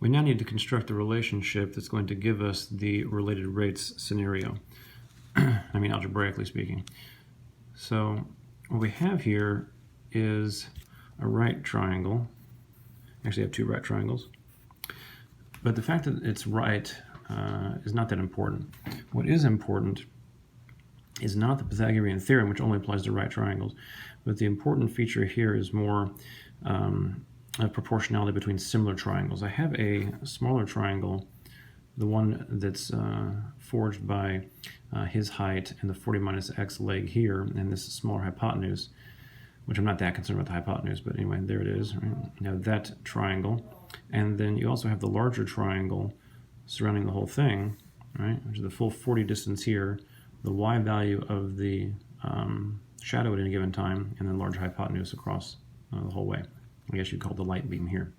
We now need to construct the relationship that's going to give us the related rates scenario. I mean, algebraically speaking. So what we have here is a right triangle. Actually, I have two right triangles. But the fact that it's right is not that important. What is important is not the Pythagorean theorem, which only applies to right triangles, but the important feature here is more a proportionality between similar triangles. I have a smaller triangle, the one that's forged by his height and the 40 minus x leg here, and this smaller hypotenuse, which I'm not that concerned about the hypotenuse, but anyway, there it is. Right? Now that triangle, and then you also have the larger triangle surrounding the whole thing, right? Which is the full 40 distance here, the y value of the shadow at any given time, and then large hypotenuse across the whole way. I guess you'd call it the light beam here.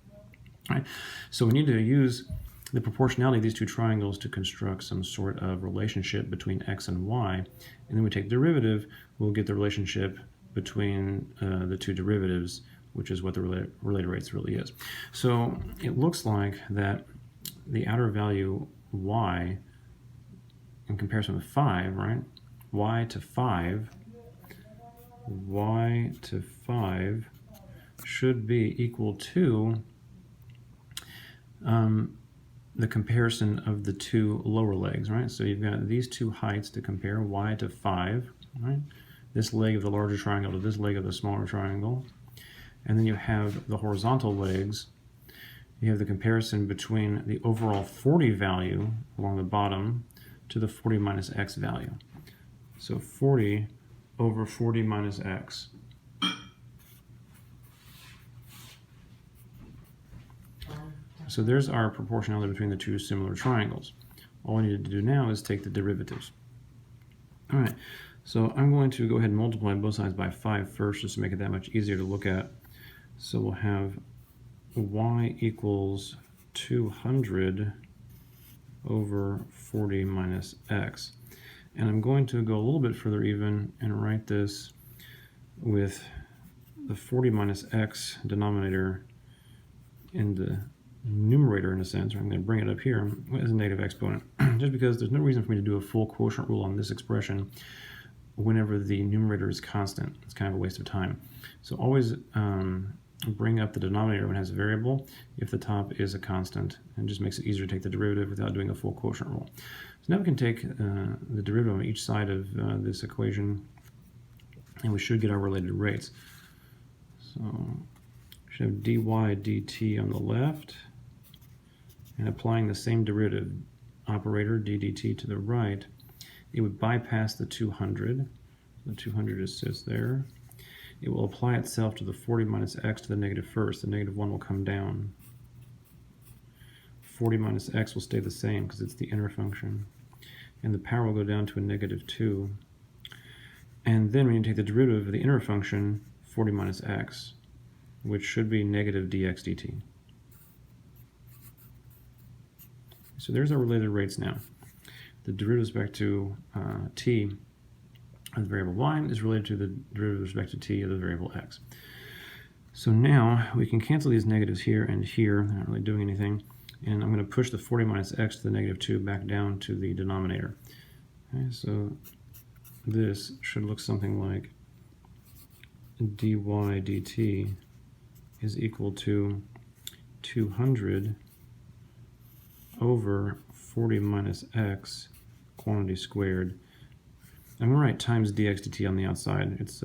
All right? So we need to use the proportionality of these two triangles to construct some sort of relationship between x and y, and then we take derivative, we'll get the relationship between the two derivatives, which is what the related rates really is. So it looks like that the outer value y in comparison with 5, right? Y to 5 should be equal to the comparison of the two lower legs, right? So you've got these two heights to compare, y to 5, right? This leg of the larger triangle to this leg of the smaller triangle. And then you have the horizontal legs. You have the comparison between the overall 40 value along the bottom to the 40 minus x value. So 40 over 40 minus x. So there's our proportionality between the two similar triangles. All we need to do now is take the derivatives. All right, so I'm going to go ahead and multiply both sides by 5 first, just to make it that much easier to look at. So we'll have y equals 200 over 40 minus x. And I'm going to go a little bit further even and write this with the 40 minus x denominator in the numerator in a sense. I'm going to bring it up here as a negative exponent, just because there's no reason for me to do a full quotient rule on this expression whenever the numerator is constant. It's kind of a waste of time. So always bring up the denominator when it has a variable if the top is a constant, and just makes it easier to take the derivative without doing a full quotient rule. So now we can take the derivative on each side of this equation, and we should get our related rates. So we should have dy dt on the left, and applying the same derivative operator d dt to the right, it would bypass the 200. The 200 just sits there. It will apply itself to the 40 minus x to the negative first. The negative 1 will come down. 40 minus x will stay the same because it's the inner function. And the power will go down to a negative 2. And then when you take the derivative of the inner function, 40 minus x, which should be negative dx dt. So there's our related rates now. The derivative with respect to t of the variable y is related to the derivative with respect to t of the variable x. So now we can cancel these negatives here and here. They're not really doing anything. And I'm going to push the 40 minus x to the negative 2 back down to the denominator. Okay, so this should look something like dy dt is equal to 200 over 40 minus x quantity squared. I'm going to write times dx dt on the outside. It's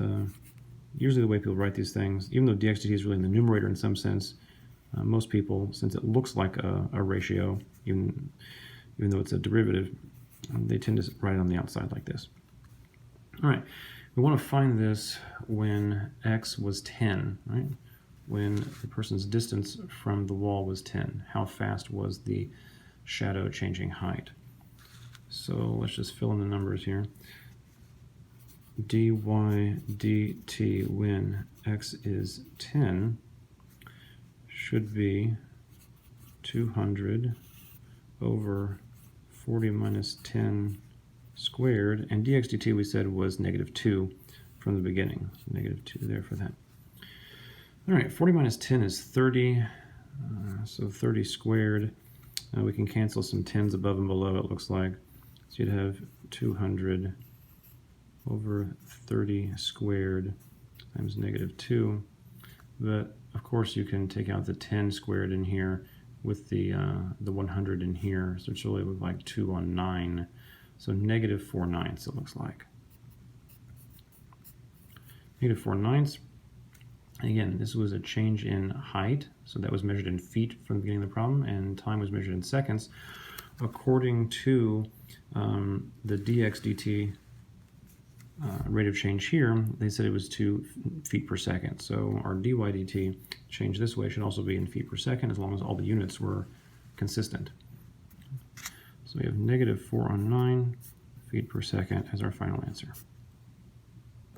usually the way people write these things. Even though dx dt is really in the numerator in some sense, most people, since it looks like a ratio, even though it's a derivative, they tend to write it on the outside like this. All right, we want to find this when x was 10, right? When the person's distance from the wall was 10. How fast was the shadow changing height? So let's just fill in the numbers here. dy dt when x is 10 should be 200 over 40 minus 10 squared, and dx dt we said was negative 2 from the beginning. So negative 2 there for that. All right, 40 minus 10 is 30. So 30 squared, we can cancel some 10s above and below, it looks like. So you'd have 200 over 30 squared times -2. But of course you can take out the 10 squared in here with the 100 in here, so it's really like 2 on 9. So -4/9 it looks like. -4/9. Again, this was a change in height, so that was measured in feet from the beginning of the problem, and time was measured in seconds. According to the dx dt rate of change here, they said it was 2 feet per second. So our dy dt change this way should also be in feet per second, as long as all the units were consistent. So we have -4/9 feet per second as our final answer.